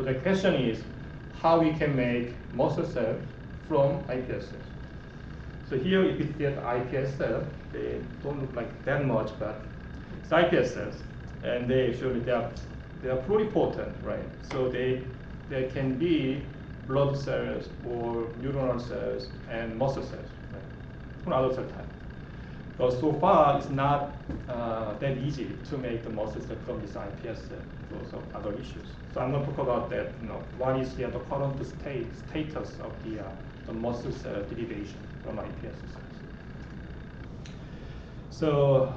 So the question is how we can make muscle cells from iPS cells. So here if you see the iPS cells, they don't look like that much, but it's iPS cells, and they are pluripotent, right? So they can be blood cells or neuronal cells and muscle cells, right? Or other cell type. But so far, it's not that easy to make the muscle cell from this iPS cell because of other issues. So I'm going to talk about that. What is the current status of the muscle cell derivation from iPS cells. So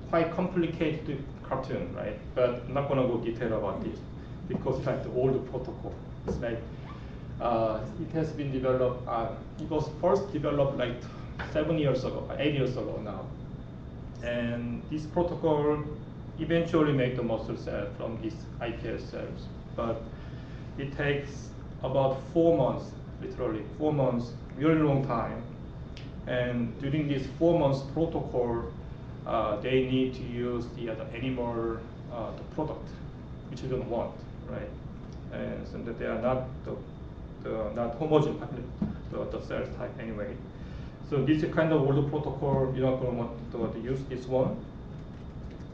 quite complicated cartoon, right? But I'm not going to go detail about this because it's like the old protocol. It's like it has been developed. It was first developed like 7 years ago, 8 years ago now. And this protocol eventually made the muscle cell from these iPS cells. But it takes about 4 months, literally 4 months, really long time. And during this 4 months protocol, they need to use the animal the product, which you don't want, right? And so that they are not not homogeneous, the cell type anyway. So this is kind of old protocol. You're not going to want to use this one.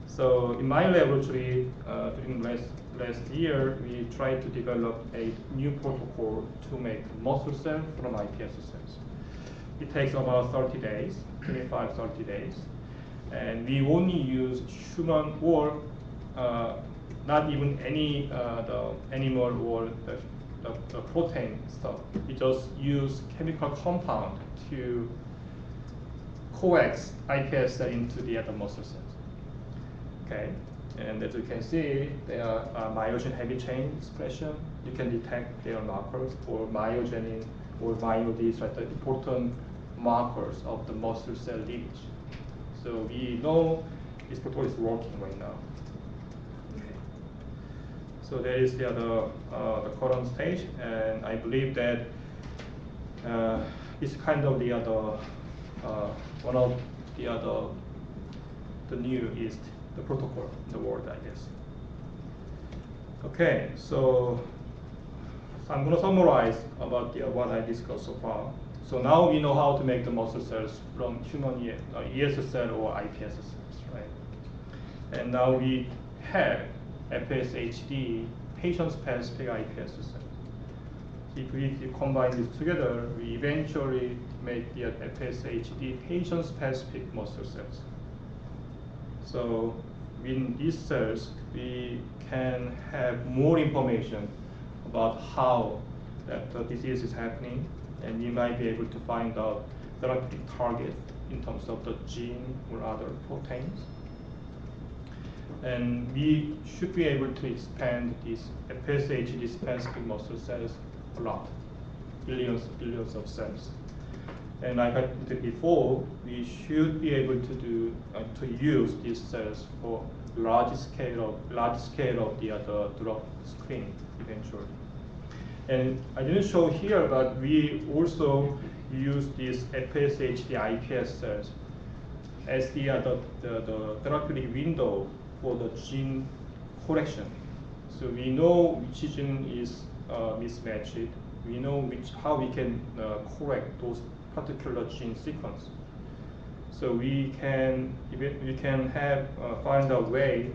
So in my laboratory, during last year, we tried to develop a new protocol to make muscle cells from iPS cells. It takes about 30 days, 25, 30 days. And we only use human or not even any the animal or the protein stuff. We just use chemical compound to coax iPS cell into the other muscle cells. Okay, and as you can see, there are myosin heavy chain expression. You can detect their markers for myogenin or myodis, right, the important markers of the muscle cell lineage. So we know this protocol is working right now. Okay. So that is the current stage, and I believe that it's kind of the other one of the newest the protocol in the world, I guess. Okay, so I'm going to summarize about what I discussed so far. So now we know how to make the muscle cells from human ES cell or iPS cells, right? And now we have FSHD patient-specific iPS cells. If we combine this together, we eventually make the FSHD patient-specific muscle cells. So in these cells, we can have more information about how that the disease is happening, and we might be able to find out therapeutic target in terms of the gene or other proteins. And we should be able to expand these FSHD specific muscle cells a lot, billions of cells. And like I said before, we should be able to use these cells for large scale of the other drug screen eventually. And I didn't show here, but we also use these FSHD iPS cells as the therapeutic window for the gene correction. So we know which gene is mismatched. We know how we can correct those particular gene sequence. So we can find a way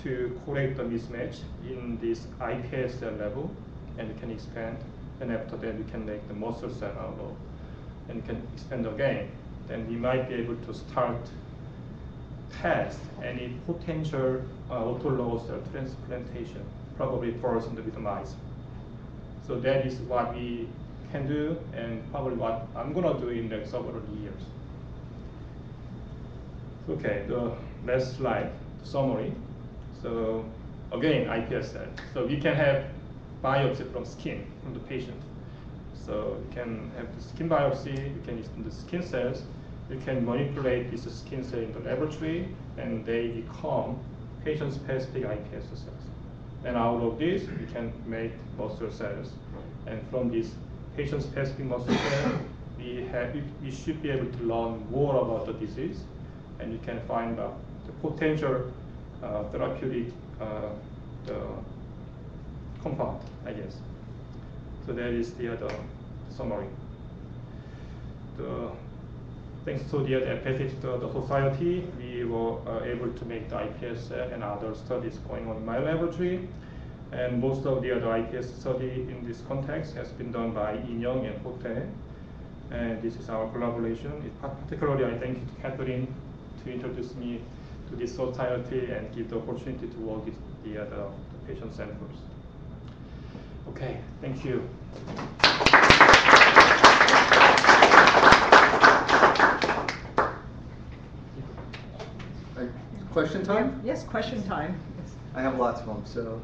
to correct the mismatch in this iPS cell level, and we can expand. And after that, we can make the muscle cell out of, and can expand again. Then we might be able to start test any potential autologous cell transplantation, probably first in the mice. So that is what we can do, and probably what I'm going to do in the next several years. Okay, the last slide, summary. So again, iPS cell. So we can have biopsy from skin, from the patient. So you can have the skin biopsy, you can use the skin cells, you can manipulate this skin cell in the laboratory, and they become patient-specific iPS cells. And out of this, we can make muscle cells. And from these patient-specific muscle cells, we should be able to learn more about the disease, and you can find out the potential therapeutic compound, I guess. So that is the other summary. Thanks to the FSH Society, we were able to make the iPS cell and other studies going on in my laboratory. And most of the other iPS study in this context has been done by Inyoung and Hote. And this is our collaboration. Particularly, I thank Catherine to introduce me to this society and give the opportunity to work with the patient samples. Okay, thank you. Question time? Yes, question time. I have lots of them, so.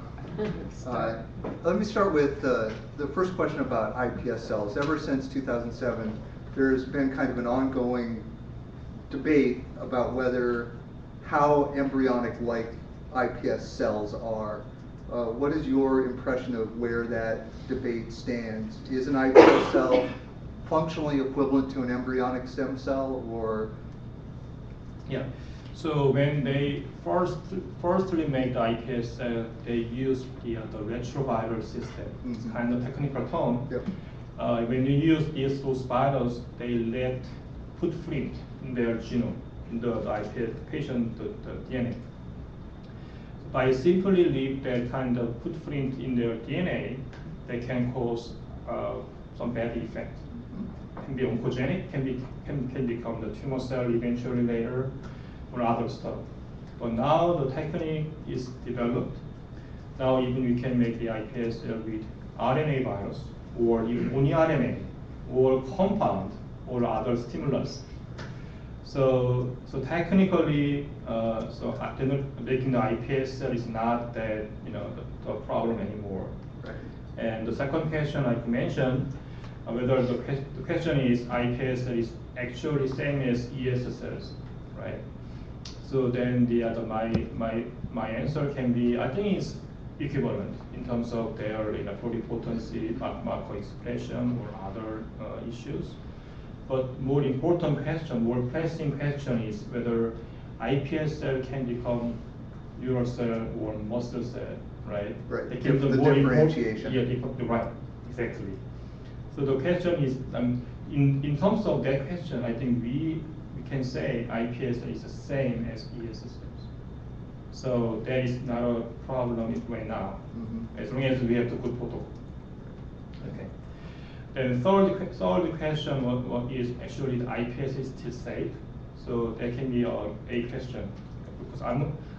Let me start with the first question about iPS cells. Ever since 2007, there's been kind of an ongoing debate about how embryonic-like iPS cells are. What is your impression of where that debate stands? Is an iPS cell functionally equivalent to an embryonic stem cell, or? Yeah. So when they firstly made the iPS cell, they used the retroviral system. It's kind of technical term. Yep. When you use those virus, they left footprint in their genome, in the iPS patient the DNA. By simply leave that kind of footprint in their DNA, they can cause some bad effect. Can be oncogenic, can become the tumor cell eventually later, or other stuff. But now the technique is developed. Now even we can make the iPS cell with RNA virus, or even only RNA, or compound, or other stimulus. So technically, making the iPS cell is not that the problem anymore. Right. And the second question I mentioned, whether the question is iPS cell is actually same as ES cells, right? So then my answer can be, I think it's equivalent in terms of their pluripotency, marker expression, or other issues. But more important question, more pressing question is whether iPS cell can become neural cell or muscle cell, right? Right. The differentiation. Yeah, right, exactly. So the question is, in terms of that question, I think we can say iPS is the same as ES cells. So there is not a problem right now, as long as we have the good protocol. Okay. Then third question what is actually the iPS is still safe? So that can be a question, because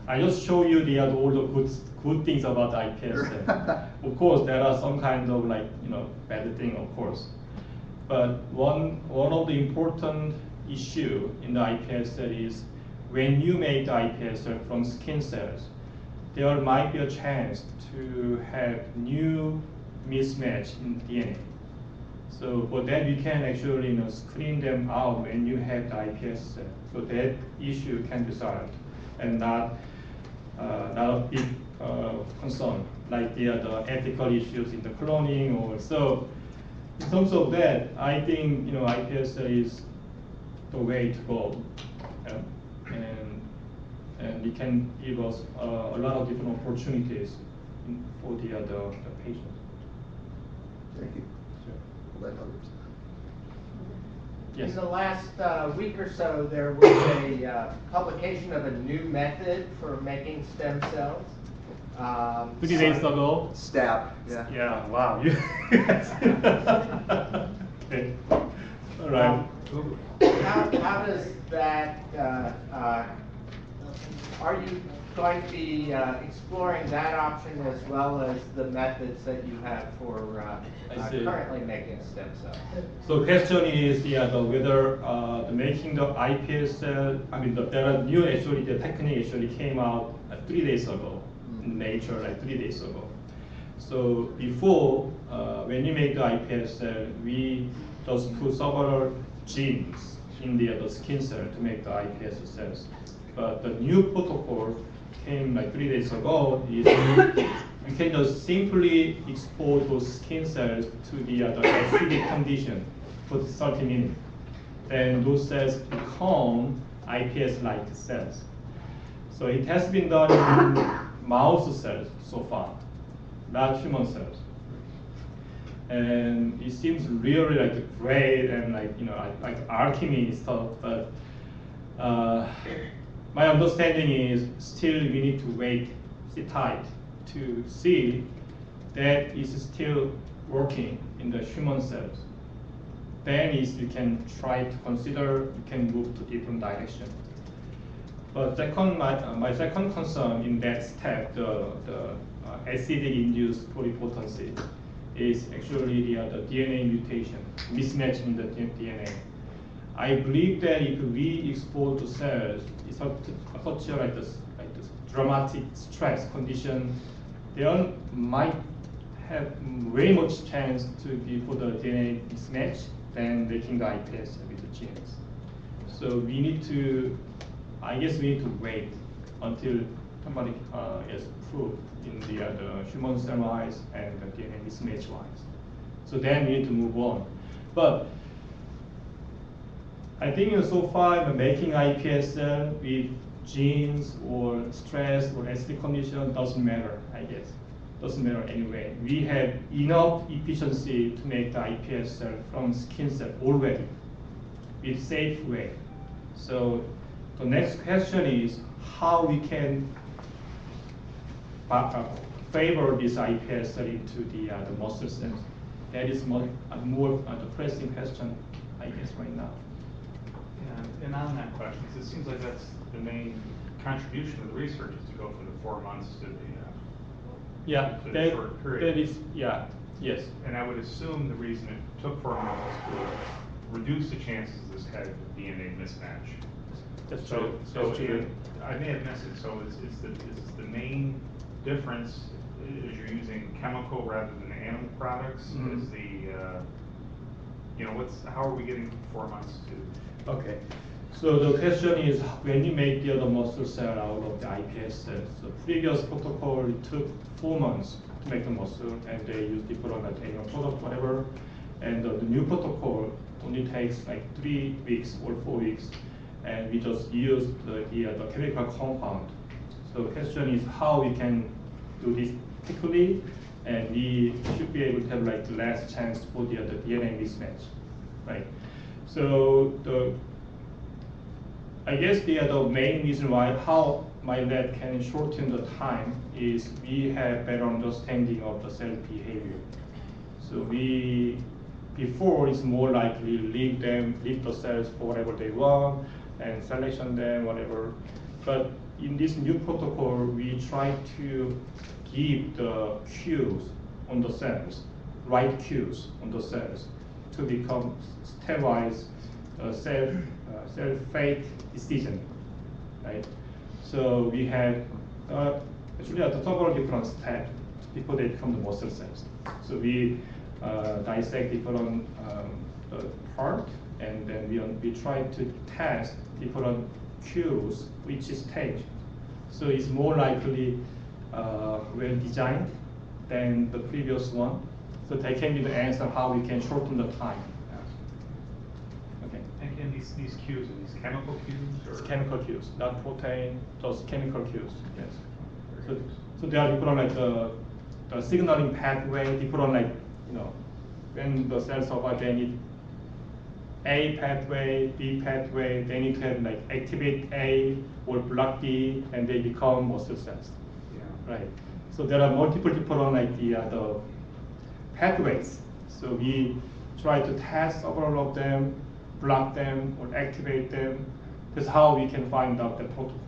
I just show you all the good things about the iPS. Of course, there are some kind of bad thing, of course. But one of the important issue in the iPS cell is when you make the iPS cell from skin cells, there might be a chance to have new mismatch in DNA. So for that, you can actually screen them out when you have the iPS cell. So that issue can be solved, and not a big concern like the ethical issues in the cloning or so. In terms of that, I think iPS cell is the way to go, and it can give us a lot of different opportunities for the patients. Thank you. Let others. Yes. In the last week or so, there was a publication of a new method for making stem cells. 3 days ago. STAP. Yeah. Yeah. Wow. Okay. All right. How does that? Are you going to be exploring that option as well as the methods that you have for currently making stem cells? So question is whether making the iPS cell. I mean, there are new the technique actually came out 3 days ago in Nature, 3 days ago. So before, when you make the iPS cell, we just put several genes in the skin cell to make the iPS cells. But the new protocol came 3 days ago. Is you can just simply expose those skin cells to the acidic condition for 30 minutes. Then those cells become iPS-like cells. So it has been done in mouse cells so far. not human cells. And it seems really like great and like, you know, like alchemy stuff, but my understanding is still we need to wait, sit tight to see that is still working in the human cells. Then is you can try to consider, you can move to different direction. But second, my second concern in that step, the acidic-induced pluripotency, is actually the DNA mutation, mismatch in the DNA. I believe that if we expose the cells in such like this dramatic stress condition, they might have very much chance to be for the DNA mismatch than making the IPS with the genes. So we need to, I guess we need to wait until somebody is proved in the human cell wise and the DNA mismatch wise. So then we need to move on. But I think so far making iPS cell with genes or stress or acidic condition doesn't matter, I guess. Doesn't matter anyway. We have enough efficiency to make the iPS cell from skin cell already with safe way. So the next question is how we can favor this iPS cell into the muscle cells. That is more the pressing question, I guess, right now. Yeah, and on that question, it seems like that's the main contribution of the research is to go from the 4 months to the short period. That is, yeah, yes. And I would assume the reason it took 4 months was to reduce the chances of this type of DNA mismatch. That's So true. I may have missed it. So is the main difference is you're using chemical rather than animal products? Mm-hmm. Is the how are we getting from 4 months to? Okay. So the question is when you make the other muscle cell out of the iPS cells. The previous protocol it took 4 months to make the muscle, and they used different like animal product, whatever. And the new protocol only takes like 3 weeks or 4 weeks, and we just use the chemical compound. So the question is how we can do this quickly, and we should be able to have like less chance for the DNA mismatch, right? So I guess the main reason why how my lab can shorten the time is we have better understanding of the cell behavior. So before it's more likely leave the cells for whatever they want and selection them, whatever. But in this new protocol, we try to give the cues on the cells, right cues on the cells to become stepwise self-fate decision, right? So we have actually several different steps before they become the muscle cells. So we dissect different part, and then we try to test different cues which stage. So it's more likely well designed than the previous one. So that can be the answer how we can shorten the time. Okay. And these cues, are these chemical cues? Or? It's chemical cues, not protein, just chemical cues. Yes. So there are different like the signaling pathway, different like when the cells survive, they need A pathway, B pathway. They need to have like activate A or block B, and they become muscle cells. Yeah. Right. So there are multiple different like the pathways. So we try to test several of them, block them, or activate them. That's how we can find out the protocol.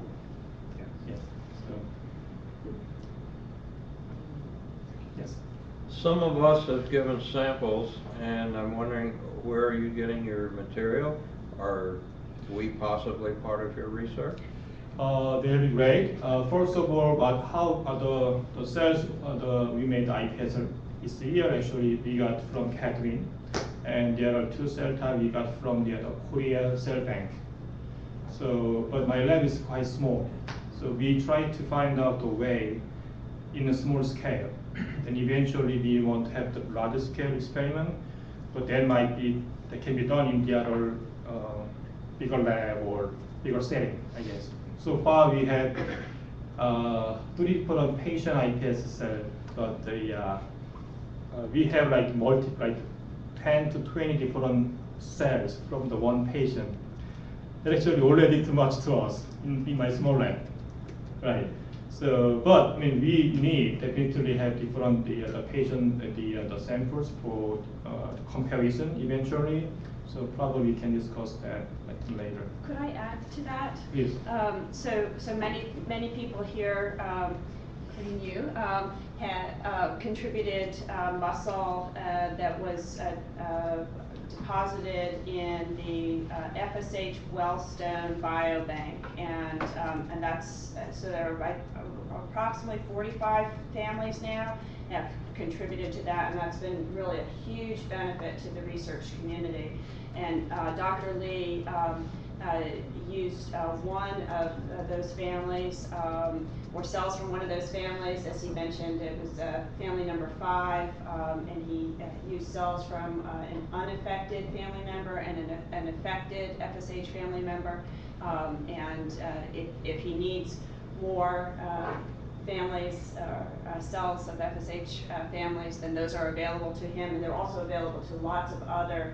Yeah. Yes. So. Yes. Some of us have given samples, and I'm wondering where are you getting your material? Are we possibly part of your research? They'll be great. First of all, about how the cells we made the iPS is here. Actually, we got from Catherine, and there are 2 cell types we got from the Korea cell bank. So, but my lab is quite small, so we try to find out a way in a small scale. Then eventually we want to have the larger scale experiment, but that can be done in the other bigger lab or bigger setting, I guess. So far we have 3 different patient iPS cells but we have like 10 to 20 different cells from the one patient. That's actually already too much to us in my small lab, right? So, but I mean, we need definitely have different the patient the samples for comparison eventually. So probably we can discuss that later. Could I add to that? Yes. So many people here, including you, had contributed muscle that was deposited in the FSH Wellstone Biobank, and that's so there are approximately 45 families now have contributed to that, and that's been really a huge benefit to the research community. And Dr. Lee used one of those families, or cells from one of those families. As he mentioned, it was family number 5, and he used cells from an unaffected family member and an affected FSH family member. And if he needs more families, cells of FSH families, then those are available to him, and they're also available to lots of other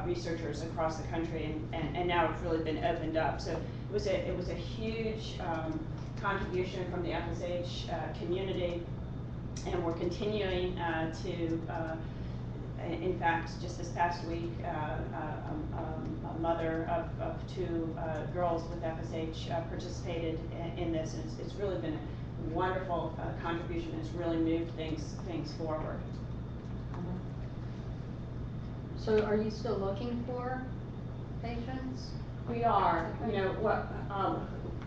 researchers across the country, and now it's really been opened up. So it was a huge contribution from the FSH community, and we're continuing to. In fact, just this past week, a mother of 2 girls with FSH participated in this, and it's really been a wonderful contribution. It's really moved things forward. So are you still looking for patients? We are. You know what?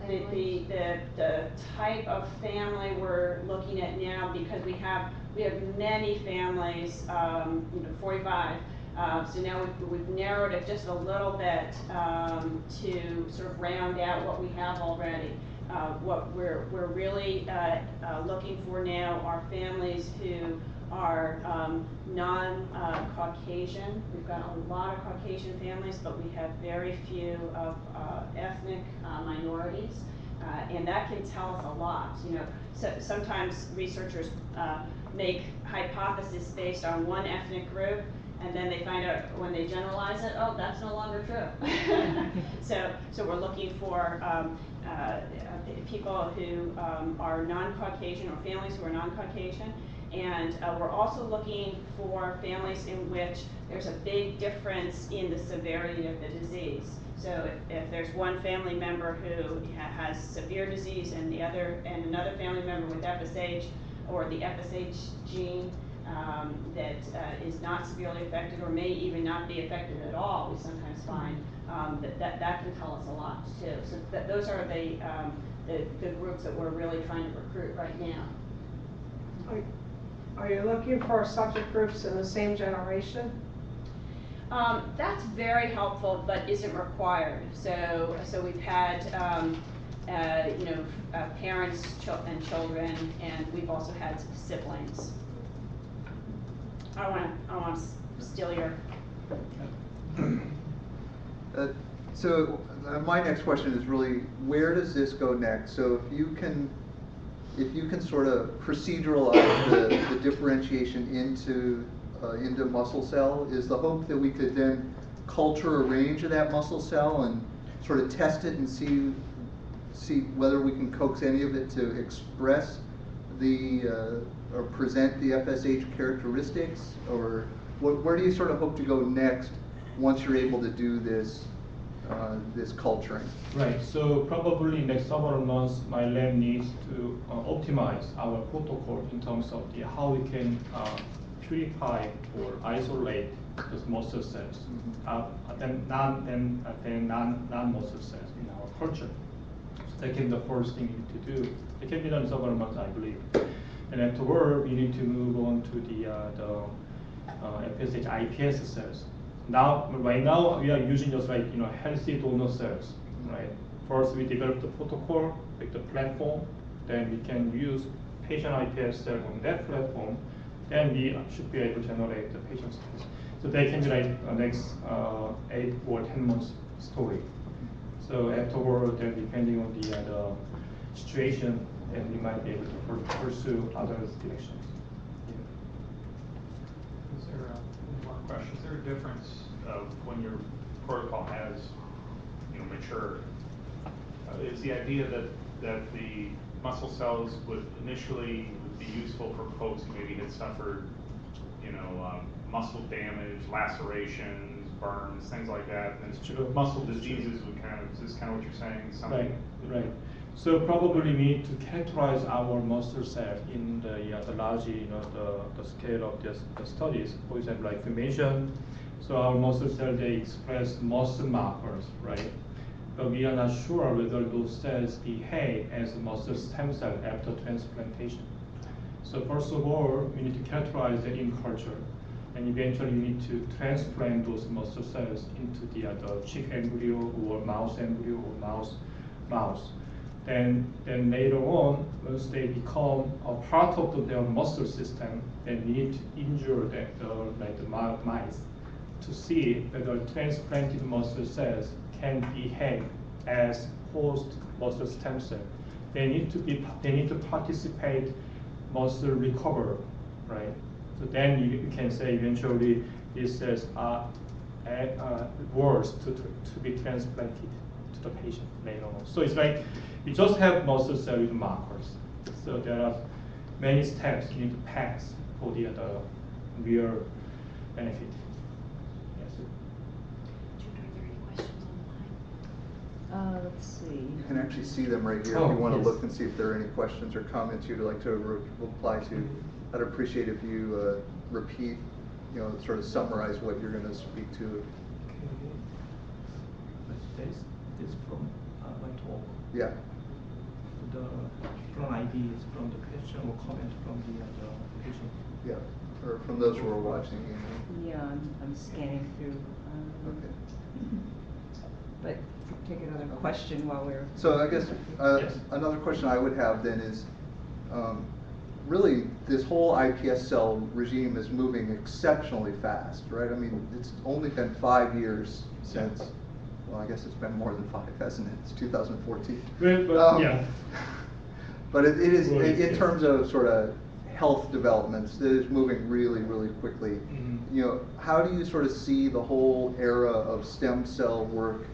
The type of family we're looking at now, because we have many families, 45. So now we've narrowed it just a little bit to sort of round out what we have already. What we're really looking for now are families who are non-Caucasian. We've got a lot of Caucasian families, but we have very few of ethnic minorities, and that can tell us a lot. So sometimes researchers make hypotheses based on one ethnic group, and then they find out when they generalize it, oh, that's no longer true. So we're looking for people who are non-Caucasian, or families who are non-Caucasian, and we're also looking for families in which there's a big difference in the severity of the disease. So if there's one family member who has severe disease and another family member with FSH, or the FSH gene that is not severely affected, or may even not be affected at all, we sometimes find that can tell us a lot too. So those are the groups that we're really trying to recruit right now. Are you looking for subject groups in the same generation? That's very helpful, but isn't required. So we've had parents and children, and we've also had siblings. I don't want to steal your. So my next question is really, where does this go next? So if you can sort of proceduralize the differentiation into muscle cell, is the hope that we could then culture a range of that muscle cell and sort of test it and see whether we can coax any of it to express or present the FSH characteristics, or where do you sort of hope to go next once you're able to do this culturing? Right. So probably next several months, my lab needs to optimize our protocol in terms of how we can purify or isolate those muscle cells, then non-muscle cells in our culture. So that can be the first thing we need to do. It can be done in several months, I believe. And afterward, we need to move on to the FSH iPS cells. Right now, we are using just healthy donor cells, right? First, we develop the protocol, like the platform, then we can use patient iPS cell on that platform, then we should be able to generate the patient cells. So that can be like next 8 or 10 months story. So afterward, then depending on the situation, then we might be able to pursue other directions. question. Is there a difference when your protocol has, matured? Is the idea that the muscle cells would initially be useful for folks who maybe had suffered, muscle damage, lacerations, burns, things like that, and then muscle diseases would is this kind of what you're saying? Something Right. So probably we need to characterize our muscle cell in the large, the scale of the studies. For example, like you mentioned, so our muscle cell, they express muscle markers, right? But we are not sure whether those cells behave as muscle stem cell after transplantation. So first of all, we need to characterize it in culture, and eventually we need to transplant those muscle cells into the chick embryo or mouse embryo or mouse. Then later on, once they become a part of their muscle system, then we need to injure the mice to see whether transplanted muscle cells can behave as host muscle stem cell. They need to participate muscle recover, right? So then you can say eventually these cells are worse to be transplanted to the patient later on. So it's like we just have muscle cell with markers. So there are many steps you need to pass for the real benefit. Yes. Are there any questions on the line? Let's see. You can actually see them right here Oh, if you want to yes. look and see if there are any questions or comments you'd like to reply to. I'd appreciate if you repeat, sort of summarize what you're going to speak to. This is from my talk. Yeah. The from ID is from the question or comment from the patient. Yeah. Or from those who are watching. Yeah, I'm scanning through. Okay. But take another question while we're. So I guess Yes. another question I would have then is, really this whole iPS cell regime is moving exceptionally fast, right? I mean, it's only been 5 years since, well, I guess it's been more than 5, hasn't it? It's 2014. But yeah. But it is, Well, in yes. terms of sort of health developments, it is moving really, really quickly. Mhm. How do you sort of see the whole era of stem cell work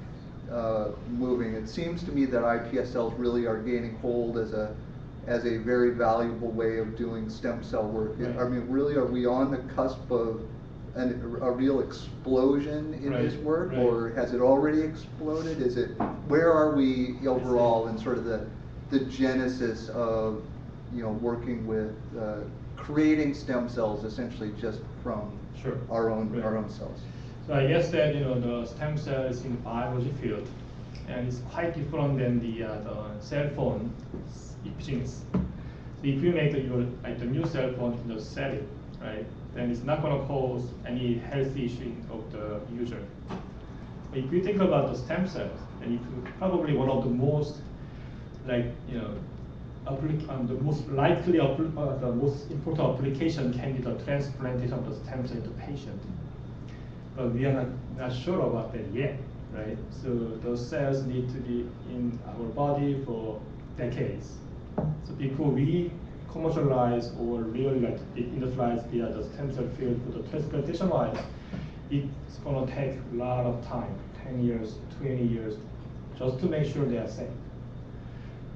moving? It seems to me that iPS cells really are gaining hold as a very valuable way of doing stem cell work. Right. I mean, really, are we on the cusp of a real explosion in Right, this work, right. or has it already exploded? Where are we overall in sort of the genesis of working with creating stem cells essentially just from Sure. our own Right. cells? So I guess that the stem cells in biology field, and it's quite different than the cell phone genes. So if you make the new cell phone, you just sell it, right? Then it's not going to cause any health issue of the user. But if you think about the stem cells, then it probably one of the most the most likely the most important application can be the transplantation of the stem cell to patient. But we are not sure about that yet, right? So those cells need to be in our body for decades. So before we commercialize or really industrialize the stem cell field for the transplantation wise, it's going to take a lot of time, 10 years, 20 years, just to make sure they are safe.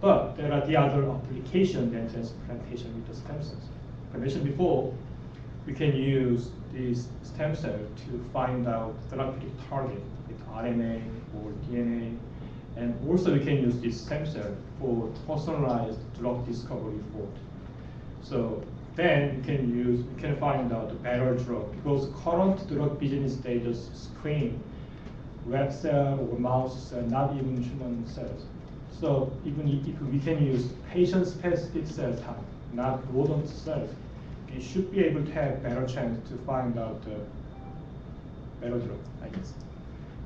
But there are the other applications than transplantation with the stem cells. I mentioned before, we can use these stem cells to find out therapeutic target with RNA or DNA, and also we can use this stem cell for personalized drug discovery effort. So then we can find out a better drug, because current drug business, they just screen rat cell or mouse cell, not even human cells. So even if we can use patient-specific cell type, not rodent cells, we should be able to have better chance to find out better drug, I guess.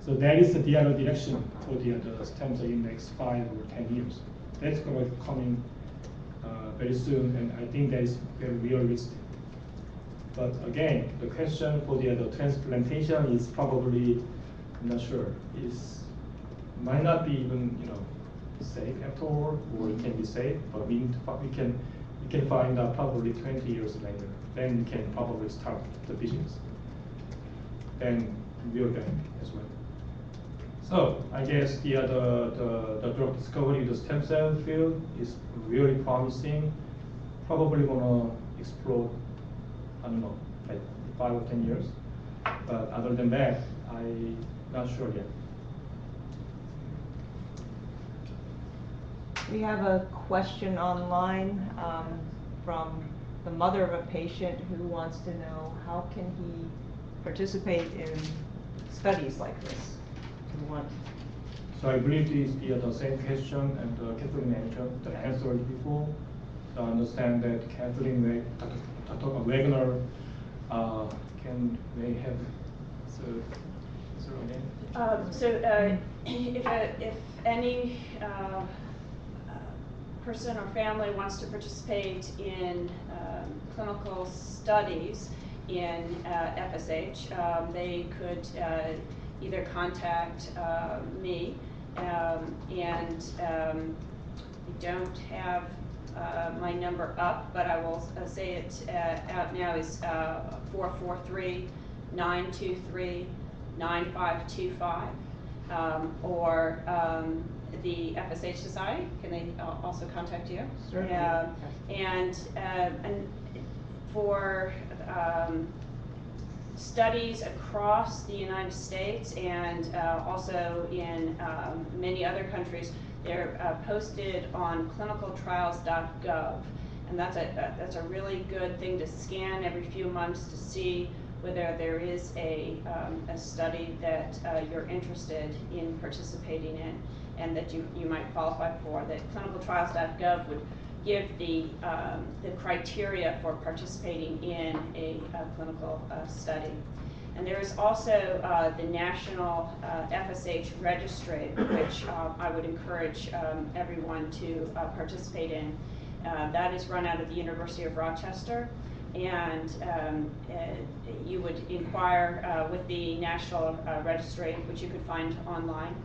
So that is the other direction for the stem cell in the next 5 or 10 years. That's going to be coming very soon, and I think that is very realistic. But again, the question for the transplantation is probably, I'm not sure, might not be even safe at all, or it can be safe, but we can find out probably 20 years later. Then we can probably start the business. then we'll get as well. So I guess the drug discovery in the stem cell field is really promising. Probably gonna explode, I don't know, like 5 or 10 years. But other than that, I'm not sure yet. We have a question online from the mother of a patient who wants to know how can he participate in studies like this? So I believe this is the same question and Kathleen answered before. So I understand that Kathleen Wagner may have if any person or family wants to participate in clinical studies in FSH, they could either contact me, and I don't have my number up, but I will say it out now is 443-923-9525, or the FSH Society. Can they also contact you? Certainly. And for studies across the United States and also in many other countries, they're posted on clinicaltrials.gov, and that's a really good thing to scan every few months to see whether there is a study that you're interested in participating in and that you might qualify for. That clinicaltrials.gov would give the criteria for participating in a clinical study. And there is also the National FSH Registry, which I would encourage everyone to participate in. That is run out of the University of Rochester, and you would inquire with the National Registry, which you could find online,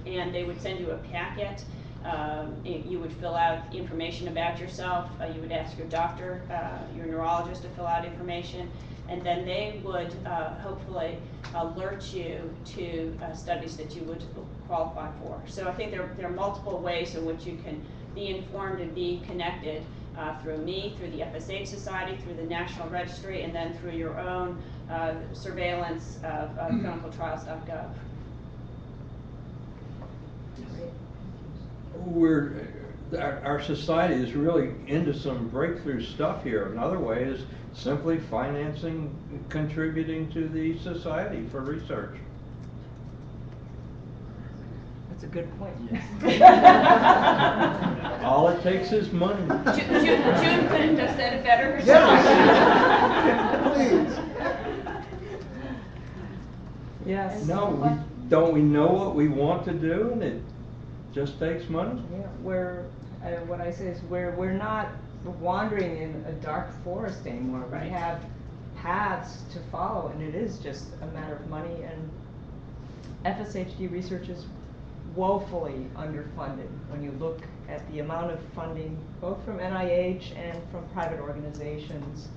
and they would send you a packet. You would fill out information about yourself. You would ask your doctor, your neurologist to fill out information, and then they would hopefully alert you to studies that you would qualify for. So I think there are multiple ways in which you can be informed and be connected through me, through the FSH Society, through the National Registry, and then through your own surveillance of clinicaltrials.gov. Our society is really into some breakthrough stuff here. Another way is simply financing, contributing to the society for research. That's a good point. All it takes is money. June couldn't have said it better herself. Yes. Please. Yes. No, don't we know what we want to do, and it just takes money? Yeah, what I say is we're not wandering in a dark forest anymore. Right. We have paths to follow, and it is just a matter of money. And FSHD research is woefully underfunded when you look at the amount of funding both from NIH and from private organizations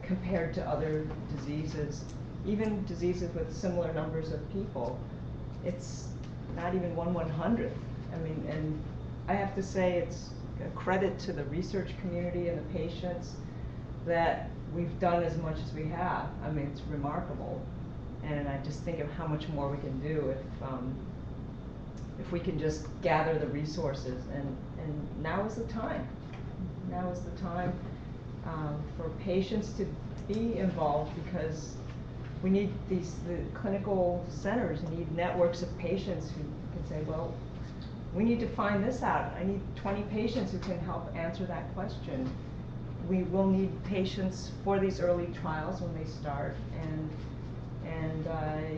compared to other diseases, even diseases with similar numbers of people. It's not even 1/100th. I mean, and I have to say it's a credit to the research community and the patients that we've done as much as we have. I mean, it's remarkable. And I just think of how much more we can do if we can just gather the resources, and now is the time. Now is the time for patients to be involved, because we need the clinical centers need networks of patients who can say, well, we need to find this out. I need 20 patients who can help answer that question. We will need patients for these early trials when they start, and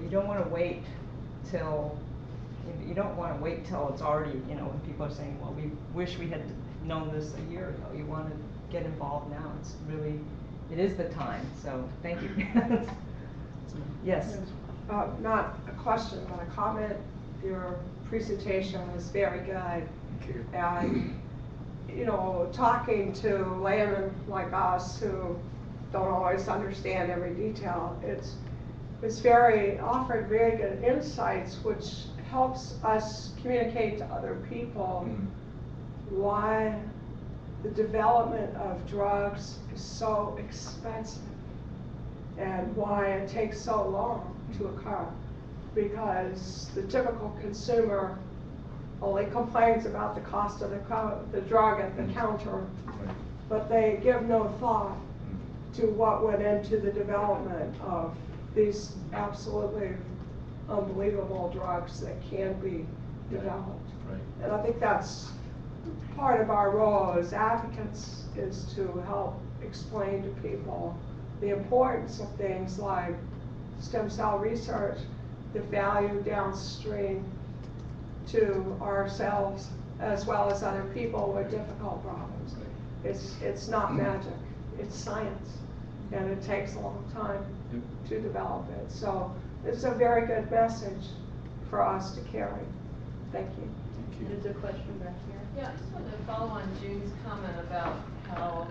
you don't want to wait till it's already, when people are saying, well, we wish we had known this a year ago. You want to get involved now. It is the time. So thank you. Yes. Not a question, but a comment. Your presentation was very good. Thank you. And, talking to laymen like us who don't always understand every detail, offered very good insights, which helps us communicate to other people why the development of drugs is so expensive and why it takes so long to occur. Because the typical consumer only complains about the cost of the drug at the counter, but they give no thought to what went into the development of these absolutely unbelievable drugs that can be developed. Right. And I think that's part of our role as advocates, is to help explain to people the importance of things like stem cell research, the value downstream to ourselves as well as other people with difficult problems. It's not magic, it's science, and it takes a long time to develop it. So it's a very good message for us to carry. Thank you. There's a question back here. Yeah, I just wanted to follow on June's comment about how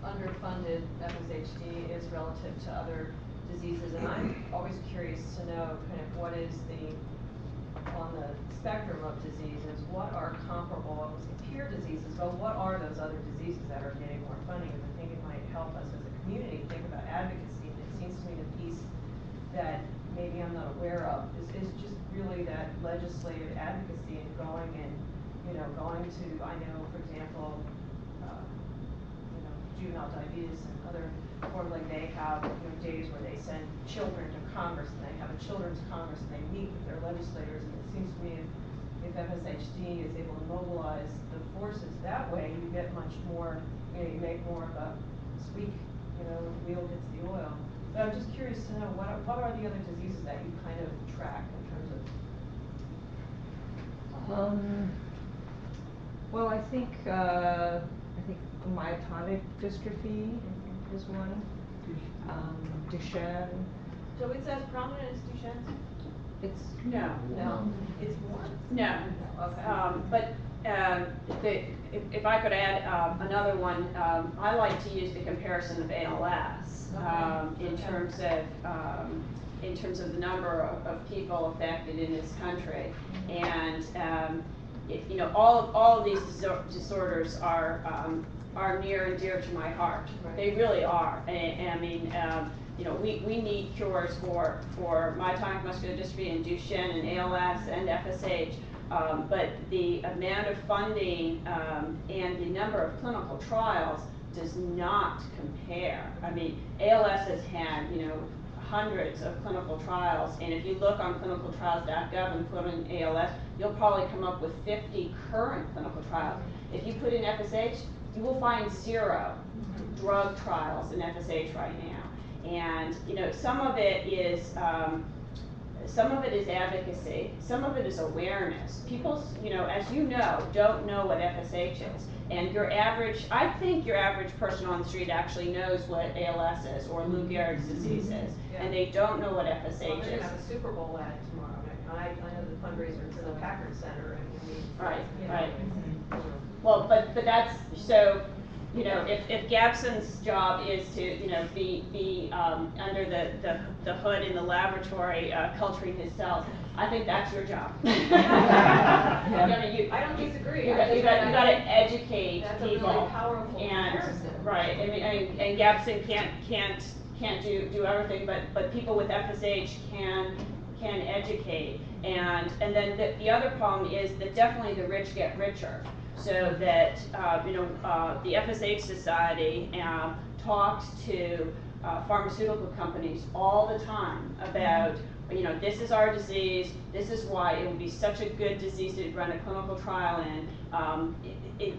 underfunded FSHD is relative to other diseases, and I'm always curious to know kind of what is on the spectrum of diseases, what are comparable, I would say peer diseases, but what are those other diseases that are getting more funding? And I think it might help us as a community think about advocacy. And it seems to me the piece that maybe I'm not aware of is just really that legislative advocacy and going to, I know, for example, juvenile diabetes and other, or like they have days where they send children to Congress and they have a children's Congress and they meet with their legislators, and it seems to me if FSHD is able to mobilize the forces that way, you get much more, you make more of a squeak, the wheel hits the oil. But I'm just curious to know what are the other diseases that you kind of track in terms of well, I think myotonic dystrophy is one. Duchenne. So it's as prominent as Duchenne's? It's No. It's one? No. Okay. But if I could add another one, I like to use the comparison of ALS in terms of the number of people affected in this country, and all of these disorders are near and dear to my heart. Right. They really are. And I mean, we need cures for myotonic muscular dystrophy and Duchenne and ALS and FSH. But the amount of funding and the number of clinical trials does not compare. I mean, ALS has had, hundreds of clinical trials, and if you look on clinicaltrials.gov and put in ALS, you'll probably come up with 50 current clinical trials. If you put in FSH, you will find 0 drug trials in FSH right now. And some of it is advocacy, some of it is awareness. People, as you know, don't know what FSH is. And I think your average person on the street actually knows what ALS is or Lou Gehrig's disease is, and they don't know what FSH They're is. going to have a Super Bowl ad tomorrow. I know the fundraiser for the Packard Center. Right. Well, but that's, so, if Gabsang's job is to, be under the hood in the laboratory culturing his cells, I think that's your job. I don't disagree. You got to educate that's people. That's a really powerful comparison. Right, and Gabsang can't do everything, but people with FSH can educate, and then the other problem is that definitely the rich get richer. So that the FSH Society talks to pharmaceutical companies all the time about, this is our disease, this is why it would be such a good disease to run a clinical trial in.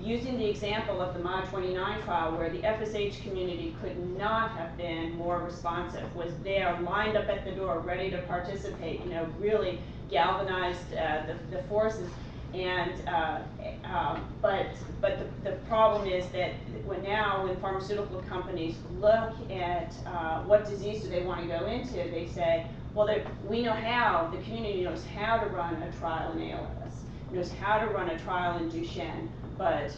Using the example of the MOD29 trial, where the FSH community could not have been more responsive, was there, lined up at the door, ready to participate, really galvanized the forces. And but the problem is that when pharmaceutical companies look at what disease do they want to go into, they say, well, we know how, the community knows how to run a trial in ALS. knows how to run a trial in Duchenne, but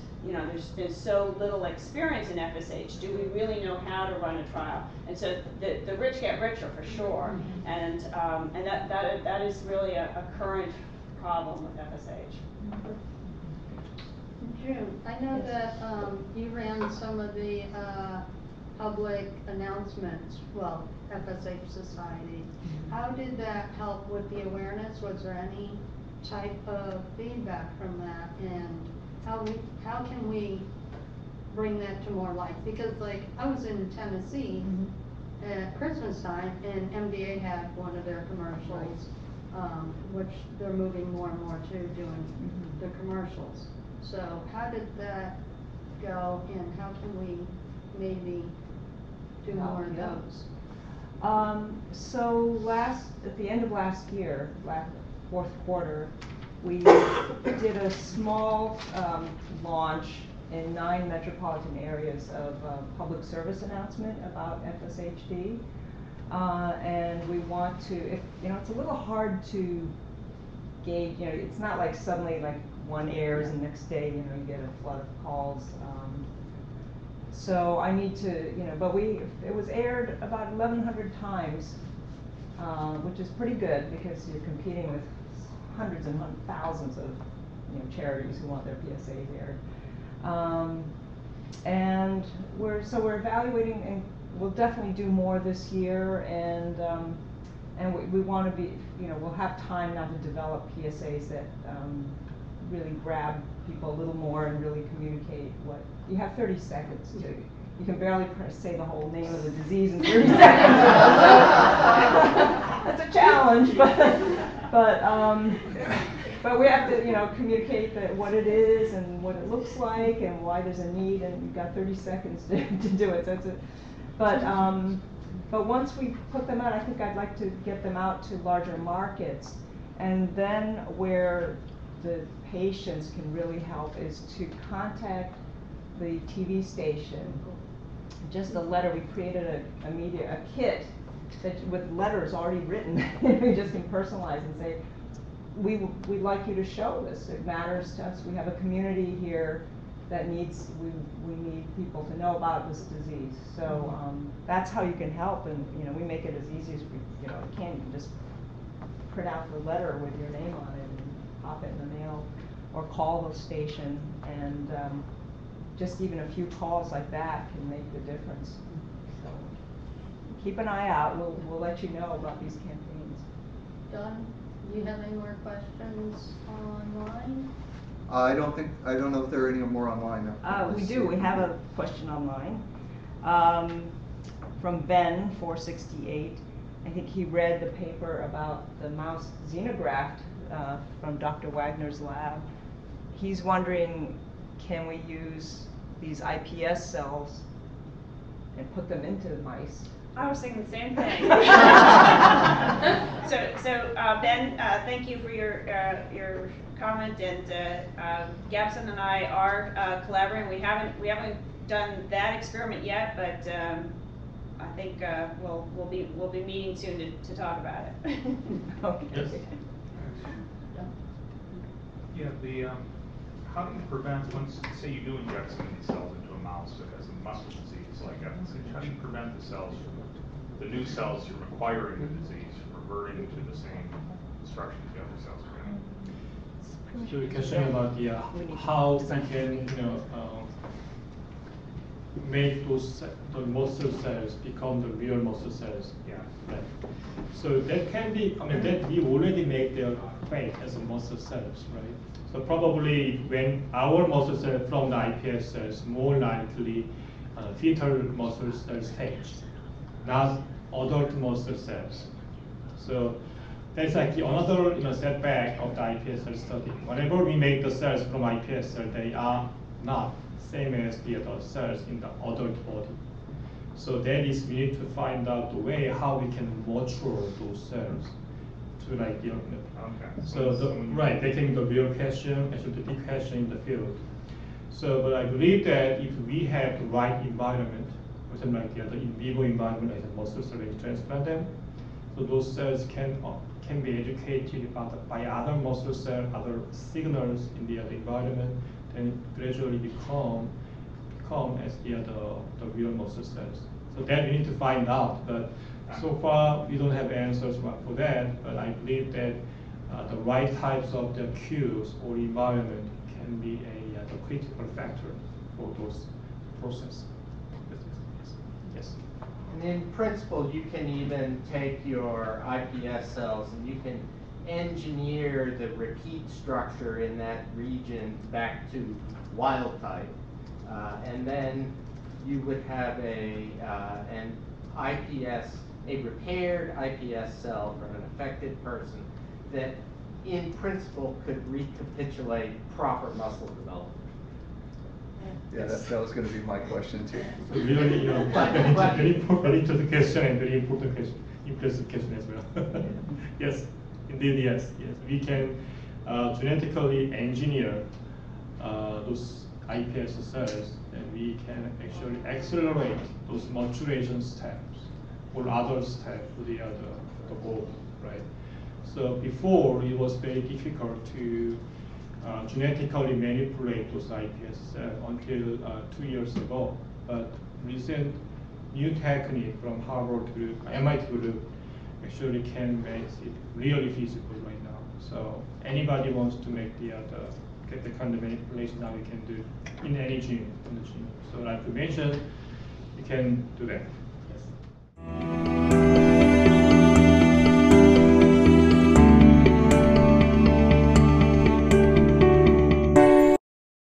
there's so little experience in FSH. Do we really know how to run a trial? And so the rich get richer for sure, and that is really a current problem with FSH. June, I know that you ran some of the public announcements, well, FSH Society. How did that help with the awareness? Was there any type of feedback from that? And how can we bring that to more life? Because like, I was in Tennessee at Christmas time, and MDA had one of their commercials, which they're moving more and more to doing the commercials. So how did that go, and how can we maybe do more of those? So at the end of last year, fourth quarter, we did a small launch in 9 metropolitan areas of public service announcement about FSHD. And we want to, it's a little hard to gauge, it's not like suddenly like one airs and next day, you get a flood of calls. So I need to, but it was aired about 1,100 times, which is pretty good because you're competing with hundreds and thousands of charities who want their PSAs aired. And we're evaluating, and we'll definitely do more this year, and we want to be, we'll have time now to develop PSAs that really grab people a little more and really communicate what, you have 30 seconds to, you can barely say the whole name of the disease in 30 seconds. That's a challenge, but we have to, communicate what it is and what it looks like and why there's a need, and you've got 30 seconds to do it. So it's but once we put them out, I think I'd like to get them out to larger markets, and then where the patients can really help is to contact the TV station. Just a letter. We created a kit that with letters already written. We just can personalize and say, we'd like you to show this. It matters to us. We have a community here that needs, we need people to know about this disease. So that's how you can help, and we make it as easy as we, you can just print out the letter with your name on it and pop it in the mail, or call the station, and just even a few calls like that can make the difference. So keep an eye out. We'll let you know about these campaigns. Don, do you have any more questions online? I don't know if there are any more online. We do. We have a question online from Ben 468. I think he read the paper about the mouse xenograft from Dr. Wagner's lab. He's wondering, can we use these iPS cells and put them into mice? I was thinking the same thing. So Ben, thank you for your comment, and Gabsang and I are collaborating. We haven't done that experiment yet, but I think we'll be meeting soon to talk about it. Okay. Yes. Yeah, how do you prevent, once, say you do inject some of these cells into a mouse that has a muscle disease like FSH, how do you prevent the new cells from acquiring the disease from reverting to the same instructions the other cells are getting? So the question about how we can make the muscle cells become the real muscle cells. Yeah. Right. So that can be, that we already make their fate as a muscle cells, right? So probably when our muscle cells from the iPS cells, more likely fetal muscle cells stage, not adult muscle cells. So that's like another setback of the iPS cell study. Whenever we make the cells from iPS cell, they are not same as the adult cells in the adult body. So that is, we need to find out the way how we can mature those cells to Okay. So right, that can be the real question, actually the big question in the field. So, but I believe that if we have the right environment, for example, like the in vivo environment, like the muscle cell, when you transplant them, so those cells can can be educated by other muscle cells, other signals in the environment, then gradually become as the real muscle cells. So that we need to find out, but so far we don't have answers for that, but I believe that the right types of the cues or environment can be the critical factor for those processes. Yes. And in principle, you can even take your iPS cells and you can engineer the repeat structure in that region back to wild type. And then you would have an iPS, a repaired iPS cell from an affected person that in principle could recapitulate proper muscle development. Yeah, that was going to be my question too. So really, very interesting question and very important question, impressive question as well. Yes, indeed, yes. We can genetically engineer those iPS cells, and we can actually accelerate those maturation steps or other steps to the bone, right? So before it was very difficult to genetically manipulate those iPS cells until 2 years ago. But recent new technique from Harvard group, MIT group, actually can make it really feasible right now. So anybody wants to make get the kind of manipulation now we can do in any gene in the genome. So like you mentioned, you can do that.